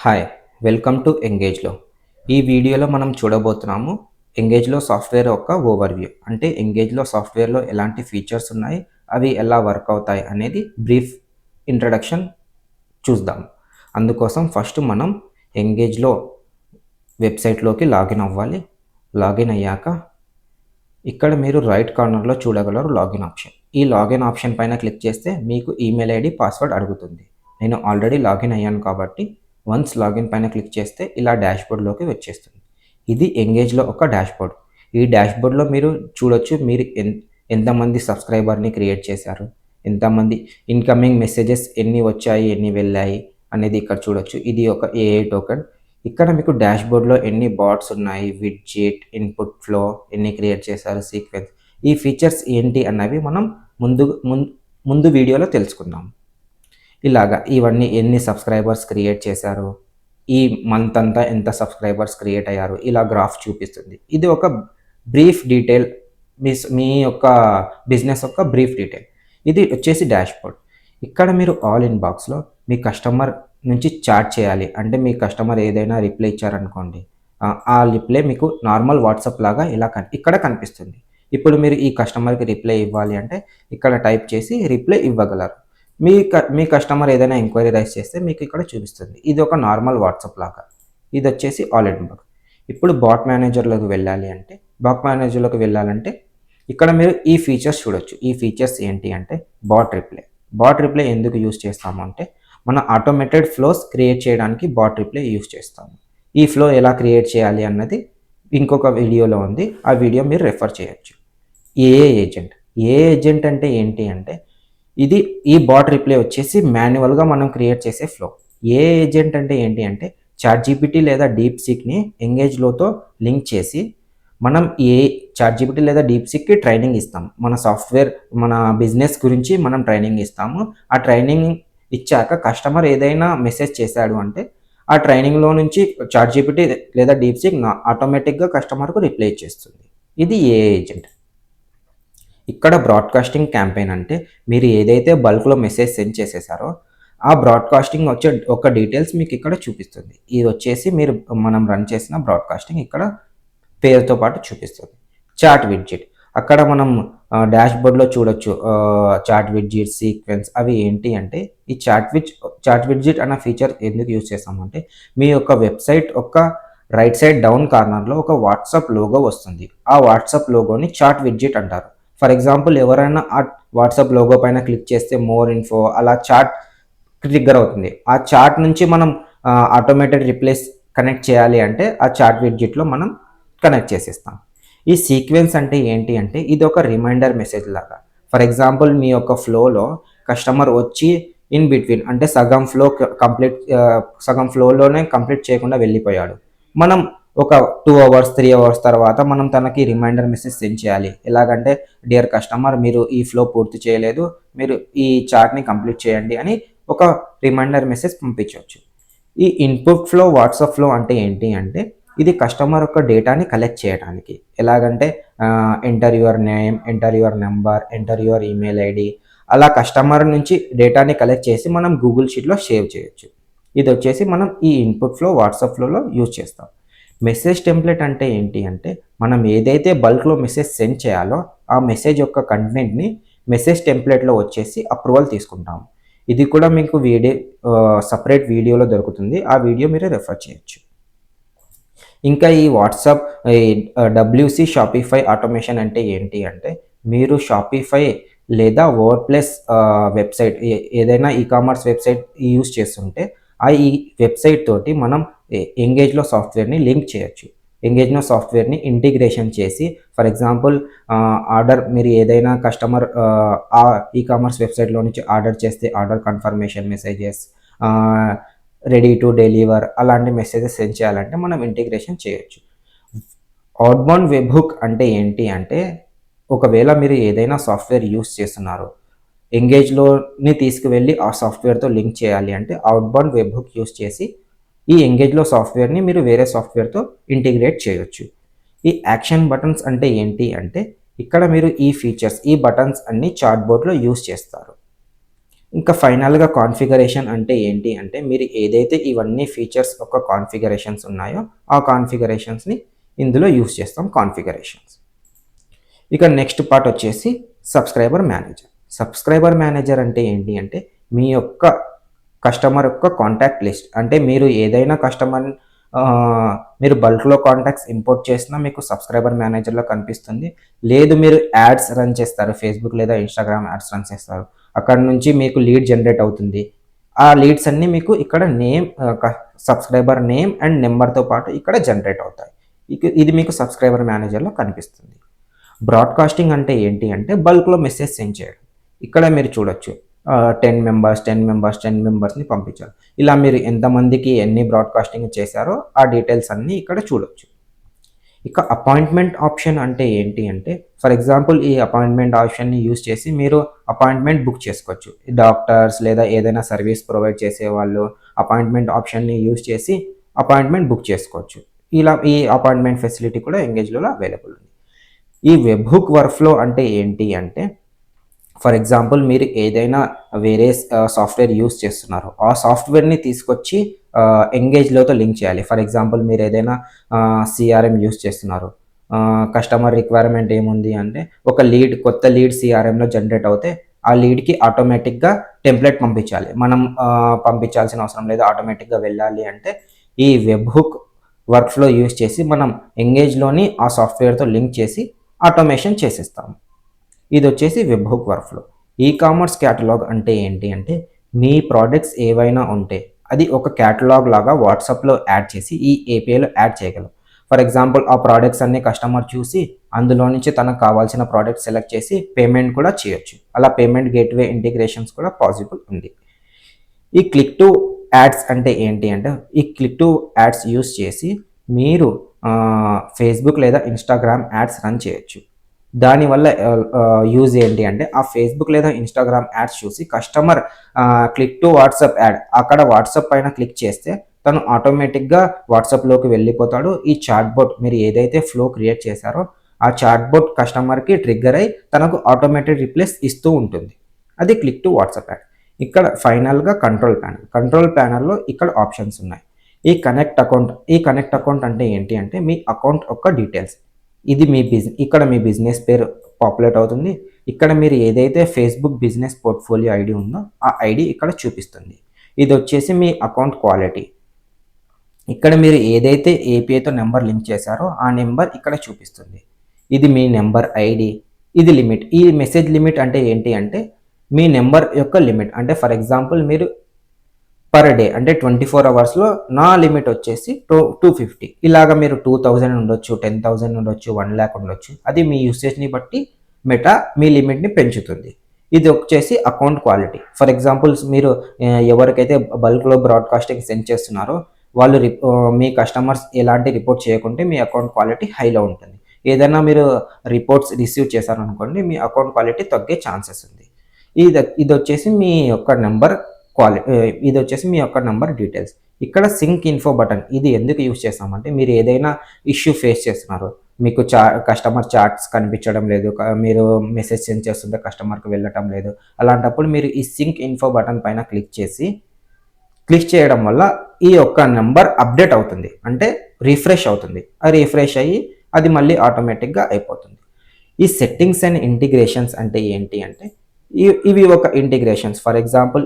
Hi, welcome to ఎంగేజ్లో. ఈ వీడియోలో మనం చూడబోతున్నాము ఎంగేజ్లో సాఫ్ట్వేర్ యొక్క ఓవర్వ్యూ. అంటే ఎంగేజ్లో సాఫ్ట్వేర్లో ఎలాంటి ఫీచర్స్ ఉన్నాయి, అవి ఎలా వర్క్ అవుతాయి అనేది బ్రీఫ్ ఇంట్రడక్షన్ చూద్దాం. అందుకోసం ఫస్ట్ మనం ఎంగేజ్లో వెబ్సైట్లోకి లాగిన్ అవ్వాలి. లాగిన్ అయ్యాక ఇక్కడ మీరు రైట్ కార్నర్లో చూడగలరు లాగిన్ ఆప్షన్. ఈ లాగిన్ ఆప్షన్ పైన క్లిక్ చేస్తే మీకు ఈమెయిల్ ఐడి పాస్వర్డ్ అడుగుతుంది. నేను ఆల్రెడీ లాగిన్ అయ్యాను కాబట్టి వన్స్ లాగిన్ పైన క్లిక్ చేస్తే ఇలా డాష్బోర్డ్లోకి వచ్చేస్తుంది. ఇది ఎంగేజ్లో ఒక డాష్బోర్డ్. ఈ డాష్బోర్డ్లో మీరు చూడొచ్చు మీరు ఎంతమంది సబ్స్క్రైబర్ని క్రియేట్ చేశారు, ఎంతమంది ఇన్కమింగ్ మెసేజెస్ ఎన్ని వచ్చాయి, ఎన్ని వెళ్ళాయి అనేది ఇక్కడ చూడొచ్చు. ఇది ఒక ఏఐ టోకెన్. ఇక్కడ మీకు డాష్బోర్డ్లో ఎన్ని బాట్స్ ఉన్నాయి, విడ్జెట్, ఇన్పుట్ ఫ్లో, ఎన్ని క్రియేట్ చేశారు, సీక్వెన్స్, ఈ ఫీచర్స్ ఏంటి అన్నవి మనం ముందు వీడియోలో తెలుసుకుందాం. ఇలాగా ఇవన్నీ ఎన్ని సబ్స్క్రైబర్స్ క్రియేట్ చేశారు, ఈ మంత్ అంతా ఎంత సబ్స్క్రైబర్స్ క్రియేట్ అయ్యారు, ఇలా గ్రాఫ్ చూపిస్తుంది. ఇది ఒక బ్రీఫ్ డీటెయిల్, మీ యొక్క బిజినెస్ యొక్క బ్రీఫ్ డీటెయిల్. ఇది వచ్చేసి డాష్బోర్డ్. ఇక్కడ మీరు ఆల్ ఇన్ బాక్స్లో మీ కస్టమర్ నుంచి చాట్ చేయాలి అంటే మీ కస్టమర్ ఏదైనా రిప్లై ఇచ్చారనుకోండి, ఆ రిప్లై మీకు నార్మల్ వాట్సాప్ లాగా ఇలా ఇక్కడ కనిపిస్తుంది. ఇప్పుడు మీరు ఈ కస్టమర్కి రిప్లై ఇవ్వాలి అంటే ఇక్కడ టైప్ చేసి రిప్లై ఇవ్వగలరు. మీ కస్టమర్ ఏదైనా ఎంక్వైరీ రైజ్ చేస్తే మీకు ఇక్కడ చూపిస్తుంది. ఇది ఒక నార్మల్ వాట్సాప్ లాగా. ఇది వచ్చేసి ఆల్ ఇన్ బాక్స్. ఇప్పుడు బాట్ మేనేజర్లోకి వెళ్ళాలంటే ఇక్కడ మీరు ఈ ఫీచర్స్ చూడొచ్చు. ఈ ఫీచర్స్ ఏంటి అంటే బాట్ రిప్లై ఎందుకు యూస్ చేస్తాము అంటే మన ఆటోమేటెడ్ ఫ్లోస్ క్రియేట్ చేయడానికి బాట్ రిప్లై యూస్ చేస్తాము. ఈ ఫ్లో ఎలా క్రియేట్ చేయాలి అన్నది ఇంకొక వీడియోలో ఉంది, ఆ వీడియో మీరు రెఫర్ చేయొచ్చు. ఏఏ ఏజెంట్ అంటే ఏంటి అంటే ఈ బాట్ రిప్లై వచ్చేసి మాన్యువల్గా మనం క్రియేట్ చేసే ఫ్లో. ఏజెంట్ అంటే ఏంటి అంటే చాట్ జీపీటీ లేదా డీప్ సీక్ని ఎంగేజ్లోతో లింక్ చేసి మనం చాట్ జీపీటీ లేదా డీప్ సీక్కి ట్రైనింగ్ ఇస్తాం. మన సాఫ్ట్వేర్, మన బిజినెస్ గురించి మనం ట్రైనింగ్ ఇస్తాము. ఆ ట్రైనింగ్ ఇచ్చాక కస్టమర్ ఏదైనా మెసేజ్ చేశాడు అంటే ఆ ట్రైనింగ్లో నుంచి చాట్ జీపీటీ లేదా డీప్ సీక్ ఆటోమేటిక్గా కస్టమర్కు రిప్లై ఇచ్చేస్తుంది. ఇది ఏజెంట్. ఇక్కడ బ్రాడ్కాస్టింగ్ క్యాంపెయిన్ అంటే మీరు ఏదైతే బల్క్లో మెసేజ్ సెండ్ చేసేసారో ఆ బ్రాడ్కాస్టింగ్ వచ్చే ఒక డీటెయిల్స్ మీకు ఇక్కడ చూపిస్తుంది. ఇది వచ్చేసి మనం రన్ చేసిన బ్రాడ్కాస్టింగ్ ఇక్కడ పేరుతో పాటు చూపిస్తుంది. చాట్ విడ్జెట్, అక్కడ మనం డాష్బోర్డ్లో చూడొచ్చు చాట్ విడ్జెట్, సీక్వెన్స్, అవి ఏంటి అంటే ఈ చాట్ విడ్జెట్ అన్న ఫీచర్ ఎందుకు యూజ్ చేస్తామంటే మీ యొక్క వెబ్సైట్ ఒక రైట్ సైడ్ డౌన్ కార్నర్లో ఒక వాట్సాప్ లోగో వస్తుంది. ఆ వాట్సాప్ లోగోని చాట్ విడ్జెట్ అంటారు. ఫర్ ఎగ్జాంపుల్ ఎవరైనా ఆ వాట్సాప్ లోగో పైన క్లిక్ చేస్తే మోర్ ఇన్ఫో అలా చాట్ ట్రిగ్గర్ అవుతుంది. ఆ చాట్ నుంచి మనం ఆటోమేటెడ్ రిప్లేస్ కనెక్ట్ చేయాలి అంటే ఆ చాట్ విడ్జెట్లో మనం కనెక్ట్ చేసేస్తాం. ఈ సీక్వెన్స్ అంటే ఏంటి అంటే ఇది ఒక రిమైండర్ మెసేజ్ లాగా. ఫర్ ఎగ్జాంపుల్ మీ యొక్క ఫ్లోలో కస్టమర్ వచ్చి ఇన్ బిట్వీన్ అంటే సగం ఫ్లోలోనే కంప్లీట్ చేయకుండా వెళ్ళిపోయాడు. మనం ఒక 2 అవర్స్ 3 అవర్స్ తర్వాత మనం తనకి రిమైండర్ మెసేజ్ సెండ్ చేయాలి. ఎలాగంటే డియర్ కస్టమర్, మీరు ఈ ఫ్లో పూర్తి చేయలేదు, మీరు ఈ చార్ట్ని కంప్లీట్ చేయండి అని ఒక రిమైండర్ మెసేజ్ పంపించవచ్చు. ఈ ఇన్పుట్ ఫ్లో, వాట్సాప్ ఫ్లో అంటే ఏంటి అంటే ఇది కస్టమర్ యొక్క డేటాని కలెక్ట్ చేయడానికి. ఎలాగంటే enter your name, enter your number, enter your email ID, అలా కస్టమర్ నుంచి డేటాని కలెక్ట్ చేసి మనం గూగుల్ షీట్లో సేవ్ చేయొచ్చు. ఇది వచ్చేసి మనం ఈ ఇన్పుట్ ఫ్లో, వాట్సాప్ ఫ్లోలో యూజ్ చేస్తాం. మెసేజ్ టెంప్లెట్ అంటే ఏంటి అంటే మనం ఏదైతే బల్క్లో మెసేజ్ సెండ్ చేయాలో ఆ మెసేజ్ యొక్క కంటెంట్ని మెసేజ్ టెంప్లెట్లో వచ్చేసి అప్రూవల్ తీసుకుంటాము. ఇది కూడా మీకు సపరేట్ వీడియోలో దొరుకుతుంది, ఆ వీడియో మీరు రెఫర్ చేయొచ్చు. ఇంకా ఈ వాట్సాప్ డబ్ల్యూసి షాపిఫై ఆటోమేషన్ అంటే ఏంటి అంటే మీరు షాపిఫై లేదా వర్డ్ ప్లస్ వెబ్సైట్ ఏదైనా ఈకామర్స్ వెబ్సైట్ యూజ్ చేస్తుంటే ఈ వెబ్సైట్ తోటి మనం ఎంగేజ్లో సాఫ్ట్వేర్ని లింక్ చేయొచ్చు. ఎంగేజ్లో సాఫ్ట్వేర్ని ఇంటిగ్రేషన్ చేసి ఫర్ ఎగ్జాంపుల్ మీరు ఏదైనా కస్టమర్ ఆ ఈకామర్స్ వెబ్సైట్లో నుంచి ఆర్డర్ చేస్తే order confirmation messages, ready to deliver అలాంటి మెసేజెస్ సెండ్ చేయాలంటే మనం ఇంటిగ్రేషన్ చేయొచ్చు. అవుట్బౌండ్ వెబ్ హుక్ అంటే ఏంటి అంటే ఒకవేళ మీరు ఏదైనా సాఫ్ట్వేర్ యూస్ చేస్తున్నారు, ఎంగేజ్లోని తీసుకువెళ్ళి ఆ సాఫ్ట్వేర్తో లింక్ చేయాలి అంటే అవుట్బౌండ్ వెబ్ హుక్ యూస్ చేసి ఈ ఎంగేజ్లో సాఫ్ట్వేర్ని మీరు వేరే సాఫ్ట్వేర్తో ఇంటిగ్రేట్ చేయొచ్చు. ఈ యాక్షన్ బటన్స్ అంటే ఏంటి అంటే ఇక్కడ మీరు ఈ ఫీచర్స్, ఈ బటన్స్ అన్ని చాట్ బోర్డ్లో యూస్ చేస్తారు. ఇంకా ఫైనల్గా కాన్ఫిగరేషన్ అంటే ఏంటి అంటే మీరు ఏదైతే ఇవన్నీ ఫీచర్స్ ఒక కాన్ఫిగరేషన్స్ ఉన్నాయో ఆ కాన్ఫిగరేషన్స్ని ఇందులో యూస్ చేస్తాం కాన్ఫిగరేషన్స్. ఇక నెక్స్ట్ పార్ట్ వచ్చేసి సబ్స్క్రైబర్ మేనేజర్. సబ్స్క్రైబర్ మేనేజర్ అంటే ఏంటి అంటే మీ యొక్క కస్టమర్ యొక్క కాంటాక్ట్ లిస్ట్. అంటే మీరు ఏదైనా కస్టమర్ మీరు బల్క్లో కాంటాక్ట్స్ ఇంపోర్ట్ చేసినా మీకు సబ్స్క్రైబర్ మేనేజర్లో కనిపిస్తుంది. లేదు మీరు యాడ్స్ రన్ చేస్తారు, ఫేస్బుక్ లేదా ఇన్స్టాగ్రామ్ యాడ్స్ రన్ చేస్తారు, అక్కడ నుంచి మీకు లీడ్ జనరేట్ అవుతుంది. ఆ లీడ్స్ అన్నీ మీకు ఇక్కడ నేమ్, సబ్స్క్రైబర్ నేమ్ అండ్ నెంబర్తో పాటు ఇక్కడ జనరేట్ అవుతాయి. ఇది మీకు సబ్స్క్రైబర్ మేనేజర్లో కనిపిస్తుంది. బ్రాడ్కాస్టింగ్ అంటే ఏంటి అంటే బల్క్లో మెసేజ్ సెండ్ చేయడం. ఇక్కడ మీరు చూడొచ్చు 10 మెంబర్స్ 10 మెంబర్స్ 10 మెంబర్స్ని పంపించారు. ఇలా మీరు ఎంతమందికి ఎన్ని బ్రాడ్కాస్టింగ్ చేశారో ఆ డీటెయిల్స్ అన్నీ ఇక్కడ చూడొచ్చు. ఇక అపాయింట్మెంట్ ఆప్షన్ అంటే ఏంటి అంటే ఫర్ ఎగ్జాంపుల్ ఈ అపాయింట్మెంట్ ఆప్షన్ని యూస్ చేసి మీరు అపాయింట్మెంట్ బుక్ చేసుకోవచ్చు. డాక్టర్స్ లేదా ఏదైనా సర్వీస్ ప్రొవైడ్ చేసేవాళ్ళు అపాయింట్మెంట్ ఆప్షన్ని యూస్ చేసి అపాయింట్మెంట్ బుక్ చేసుకోవచ్చు. ఇలా ఈ అపాయింట్మెంట్ ఫెసిలిటీ కూడా ఎంగేజ్లో అవైలబుల్ ఉంది. ఈ వెబ్ హుక్ వర్క్ఫ్లో అంటే ఏంటి అంటే ఫర్ ఎగ్జాంపుల్ మీరు ఏదైనా వేరే సాఫ్ట్వేర్ యూస్ చేస్తున్నారు, ఆ సాఫ్ట్వేర్ని తీసుకొచ్చి ఎంగేజ్లోతో లింక్ చేయాలి. ఫర్ ఎగ్జాంపుల్ మీరు ఏదైనా సిఆర్ఎం యూస్ చేస్తున్నారు, కస్టమర్ రిక్వైర్మెంట్ ఏముంది అంటే ఒక కొత్త లీడ్ సిఆర్ఎంలో జనరేట్ అవుతే ఆ లీడ్కి ఆటోమేటిక్గా టెంప్లెట్ పంపించాలి. మనం పంపించాల్సిన అవసరం లేదు, ఆటోమేటిక్గా వెళ్ళాలి అంటే ఈ వెబ్ హుక్ వర్క్ఫ్లో యూస్ చేసి మనం ఎంగేజ్లోని ఆ సాఫ్ట్వేర్తో లింక్ చేసి ఆటోమేషన్ చేసేస్తాము. ఇది వచ్చేసి web hook workflow. E commerce catalogue అంటే ఏంటి అంటే మీ ప్రోడక్ట్స్ ఏవైనా ఉంటే అది ఒక క్యాటలాగ్ లాగా వాట్సాప్లో యాడ్ చేసి ఈ ఏపీఐలో యాడ్ చేయగలం. ఫర్ ఎగ్జాంపుల్ ఆ ప్రోడక్ట్స్ అన్ని కస్టమర్ చూసి అందులో నుంచి తనకు కావాల్సిన ప్రోడక్ట్ సెలెక్ట్ చేసి పేమెంట్ కూడా చేయొచ్చు. అలా పేమెంట్ గేట్వే ఇంటిగ్రేషన్స్ కూడా పాసిబుల్ ఉంది. ఈ క్లిక్ టు యాడ్స్ అంటే ఏంటి అంటే ఈ క్లిక్ టు యాడ్స్ యూస్ చేసి మీరు ఫేస్బుక్ లేదా ఇన్స్టాగ్రామ్ యాడ్స్ రన్ చేయొచ్చు. దానివల్ల యూజ్ ఏంటి అంటే ఆ ఫేస్బుక్ లేదా ఇన్స్టాగ్రామ్ యాడ్స్ చూసి customer click to WhatsApp add అక్కడ వాట్సాప్ పైన క్లిక్ చేస్తే తను ఆటోమేటిక్గా వాట్సాప్లోకి వెళ్ళిపోతాడు. ఈ చాట్ బోట్ మీరు ఏదైతే ఫ్లో క్రియేట్ చేశారో ఆ చాట్ బోట్ కస్టమర్కి ట్రిగ్గర్ అయి తనకు ఆటోమేటెడ్ రిప్లైస్ ఇస్తూ ఉంటుంది. అది క్లిక్ టు వాట్సాప్ యాడ్. ఇక్కడ ఫైనల్గా కంట్రోల్ ప్యానల్లో ఇక్కడ ఆప్షన్స్ ఉన్నాయి. ఈ కనెక్ట్ అకౌంట్ అంటే ఏంటి అంటే మీ అకౌంట్ యొక్క డీటెయిల్స్. ఇది ఇక్కడ మీ బిజినెస్ పేరు పాపులేట్ అవుతుంది. ఇక్కడ మీరు ఏదైతే ఫేస్బుక్ బిజినెస్ పోర్ట్ఫోలియో ఐడి ఉందో ఆ ఐడి ఇక్కడ చూపిస్తుంది. ఇది వచ్చేసి మీ అకౌంట్ క్వాలిటీ. ఇక్కడ మీరు ఏదైతే ఏపీఐతో నెంబర్ లింక్ చేశారో ఆ నెంబర్ ఇక్కడ చూపిస్తుంది. ఇది మీ నెంబర్ ఐడి. ఇది లిమిట్. ఈ మెసేజ్ లిమిట్ అంటే ఏంటి అంటే మీ నెంబర్ యొక్క లిమిట్. అంటే ఫర్ ఎగ్జాంపుల్ మీరు పర్ డే అంటే 24 అవర్స్లో నా లిమిట్ వచ్చేసి 250. ఇలాగ మీరు 2000 ఉండొచ్చు, 10,000 ఉండొచ్చు, 1 lakh ఉండొచ్చు. అది మీ యూసేజ్ని బట్టి మెటా మీ లిమిట్ని పెంచుతుంది. ఇది వచ్చేసి అకౌంట్ క్వాలిటీ. ఫర్ ఎగ్జాంపుల్స్ మీరు ఎవరికైతే బల్క్లో బ్రాడ్కాస్టింగ్ సెండ్ చేస్తున్నారో వాళ్ళు మీ కస్టమర్స్ ఎలాంటి రిపోర్ట్ చేయకుంటే మీ అకౌంట్ క్వాలిటీ హైలో ఉంటుంది. ఏదైనా మీరు రిపోర్ట్స్ రిసీవ్ చేశారనుకోండి మీ అకౌంట్ క్వాలిటీ తగ్గే ఛాన్సెస్ ఉంది. ఇది వచ్చేసి మీ యొక్క నెంబర్ ఇది వచ్చేసి మీ యొక్క నెంబర్ డీటెయిల్స్. ఇక్కడ సింక్ ఇన్ఫో బటన్ ఇది ఎందుకు యూజ్ చేస్తామంటే మీరు ఏదైనా ఇష్యూ ఫేస్ చేస్తున్నారు, మీకు కస్టమర్ చాట్స్ కనిపించడం లేదు, మీరు మెసేజ్ సెండ్ చేస్తుంటే కస్టమర్కి వెళ్ళటం లేదు, అలాంటప్పుడు మీరు ఈ సింక్ ఇన్ఫో బటన్ పైన క్లిక్ చేయడం వల్ల ఈ యొక్క నెంబర్ అప్డేట్ అవుతుంది, అంటే రిఫ్రెష్ అవుతుంది. ఆ రిఫ్రెష్ అయ్యి అది మళ్ళీ ఆటోమేటిక్గా అయిపోతుంది. ఈ సెట్టింగ్స్ అండ్ ఇంటిగ్రేషన్స్ అంటే ఏంటి అంటే ఇవి ఒక ఇంటిగ్రేషన్స్. ఫర్ ఎగ్జాంపుల్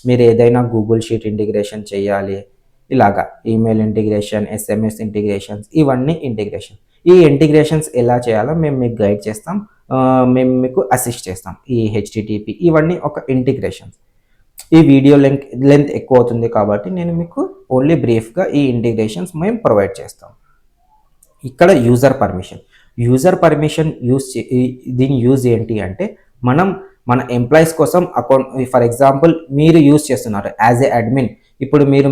మీరు ఏదైనా గూగుల్ షీట్ ఇంటిగ్రేషన్ చేయాలి, ఇలాగా ఈమెయిల్ ఇంటిగ్రేషన్, SMS ఇంటిగ్రేషన్స్, ఇవన్నీ ఇంటిగ్రేషన్. ఈ ఇంటిగ్రేషన్స్ ఎలా చేయాలో మేము మీకు గైడ్ చేస్తాం, మేము మీకు అసిస్ట్ చేస్తాం. ఈ HTTP ఇవన్నీ ఒక ఇంటిగ్రేషన్స్. ఈ వీడియో లెంత్ ఎక్కువ అవుతుంది కాబట్టి నేను మీకు ఓన్లీ బ్రీఫ్గా ఈ ఇంటిగ్రేషన్స్ మేము ప్రొవైడ్ చేస్తాం. ఇక్కడ యూజర్ పర్మిషన్ దీని యూజ్ ఏంటి అంటే మన ఎంప్లాయీస్ కోసం అకౌంట్, ఫర్ ఎగ్జాంపుల్ మీరు యూజ్ చేస్తున్నారు యాజ్ ఏ అడ్మిన్. ఇప్పుడు మీరు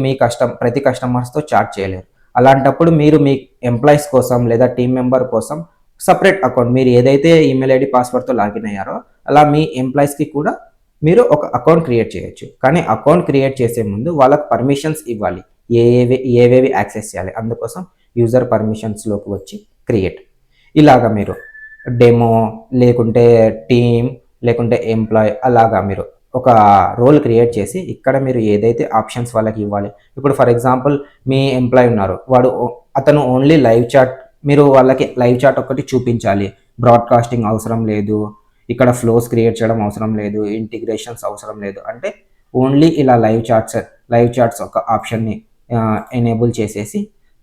ప్రతి కస్టమర్స్తో చాట్ చేయలేరు. అలాంటప్పుడు మీరు మీ ఎంప్లాయీస్ కోసం లేదా టీం మెంబర్ కోసం సపరేట్ అకౌంట్, మీరు ఏదైతే ఈమెయిల్ ఐడి పాస్వర్డ్తో లాగిన్ అయ్యారో అలా మీ ఎంప్లాయీస్కి కూడా మీరు ఒక అకౌంట్ క్రియేట్ చేయొచ్చు. కానీ అకౌంట్ క్రియేట్ చేసే ముందు వాళ్ళకి పర్మిషన్స్ ఇవ్వాలి, ఏవేవి యాక్సెస్ చేయాలి. అందుకోసం యూజర్ పర్మిషన్స్లోకి వచ్చి క్రియేట్. ఇలాగా మీరు డెమో లేకుంటే టీమ్ లేకుంటే ఎంప్లాయ్ అలాగా మీరు ఒక రోల్ క్రియేట్ చేసి ఇక్కడ మీరు ఏదైతే ఆప్షన్స్ వాళ్ళకి ఇవ్వాలి. ఇప్పుడు ఫర్ ఎగ్జాంపుల్ మీ ఎంప్లాయీ ఉన్నారు, అతను ఓన్లీ లైవ్ చాట్, మీరు వాళ్ళకి లైవ్ చాట్ ఒకటి చూపించాలి, బ్రాడ్కాస్టింగ్ అవసరం లేదు, ఇక్కడ ఫ్లోస్ క్రియేట్ చేయడం అవసరం లేదు, ఇంటిగ్రేషన్స్ అవసరం లేదు అంటే ఓన్లీ ఇలా లైవ్ చాట్స్ ఒక ఆప్షన్ని ఎనేబుల్ చేసేసి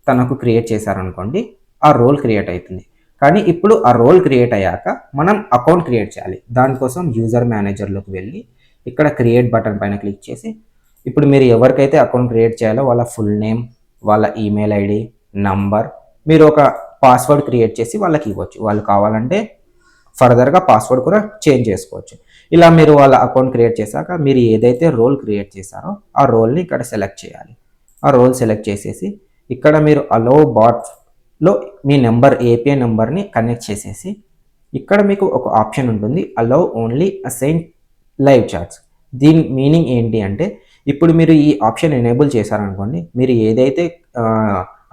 తనకు క్రియేట్ చేశారనుకోండి, ఆ రోల్ క్రియేట్ అవుతుంది. కానీ ఇప్పుడు ఆ రోల్ క్రియేట్ అయ్యాక మనం అకౌంట్ క్రియేట్ చేయాలి. దానికోసం యూజర్ మేనేజర్లోకి వెళ్ళి ఇక్కడ క్రియేట్ బటన్ పైన క్లిక్ చేసి ఇప్పుడు మీరు ఎవరికైతే అకౌంట్ క్రియేట్ చేయాలో వాళ్ళ ఫుల్ నేమ్, వాళ్ళ ఈమెయిల్ ఐడి, నంబర్, మీరు ఒక పాస్వర్డ్ క్రియేట్ చేసి వాళ్ళకి ఇవ్వచ్చు. వాళ్ళు కావాలంటే ఫర్దర్గా పాస్వర్డ్ కూడా చేంజ్ చేసుకోవచ్చు. ఇలా మీరు వాళ్ళ అకౌంట్ క్రియేట్ చేశాక మీరు ఏదైతే రోల్ క్రియేట్ చేశారో ఆ రోల్ని ఇక్కడ సెలెక్ట్ చేయాలి. ఆ రోల్ సెలెక్ట్ చేసేసి ఇక్కడ మీరు అలో బాట్లో మీ ఏపీఐ నెంబర్ని కనెక్ట్ చేసేసి ఇక్కడ మీకు ఒక ఆప్షన్ ఉంటుంది, అలో ఓన్లీ అసైన్ లైవ్ చాట్స్. దీని మీనింగ్ ఏంటి అంటే ఇప్పుడు మీరు ఈ ఆప్షన్ ఎనేబుల్ చేశారనుకోండి, మీరు ఏదైతే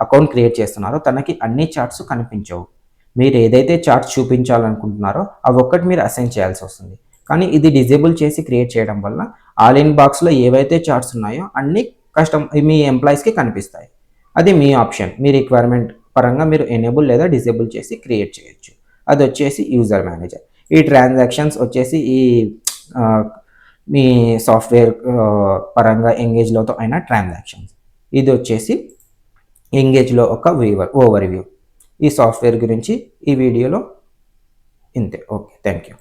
అకౌంట్ క్రియేట్ చేస్తున్నారో తనకి అన్ని చాట్స్ కనిపించవు. మీరు ఏదైతే చార్ట్స్ చూపించాలనుకుంటున్నారో అవి ఒక్కటి మీరు అసైన్ చేయాల్సి వస్తుంది. కానీ ఇది డిజేబుల్ చేసి క్రియేట్ చేయడం వల్ల ఆల్ ఇన్ బాక్స్లో ఏవైతే చార్ట్స్ ఉన్నాయో అన్ని మీ ఎంప్లాయీస్కి కనిపిస్తాయి. అది మీ ఆప్షన్, మీ రిక్వైర్మెంట్ పరంగా మీరు ఎనేబుల్ లేదా డిజేబుల్ చేసి క్రియేట్ చేయొచ్చు. అది వచ్చేసి యూజర్ మేనేజర్. ఈ ట్రాన్సాక్షన్స్ వచ్చేసి మీ సాఫ్ట్వేర్ పరంగా ఎంగేజ్లోతో అయిన ట్రాన్సాక్షన్స్. ఇది వచ్చేసి ఎంగేజ్లో ఒక ఓవర్ వ్యూ. ఈ సాఫ్ట్వేర్ గురించి ఈ వీడియోలో ఇంతే. Okay, thank you.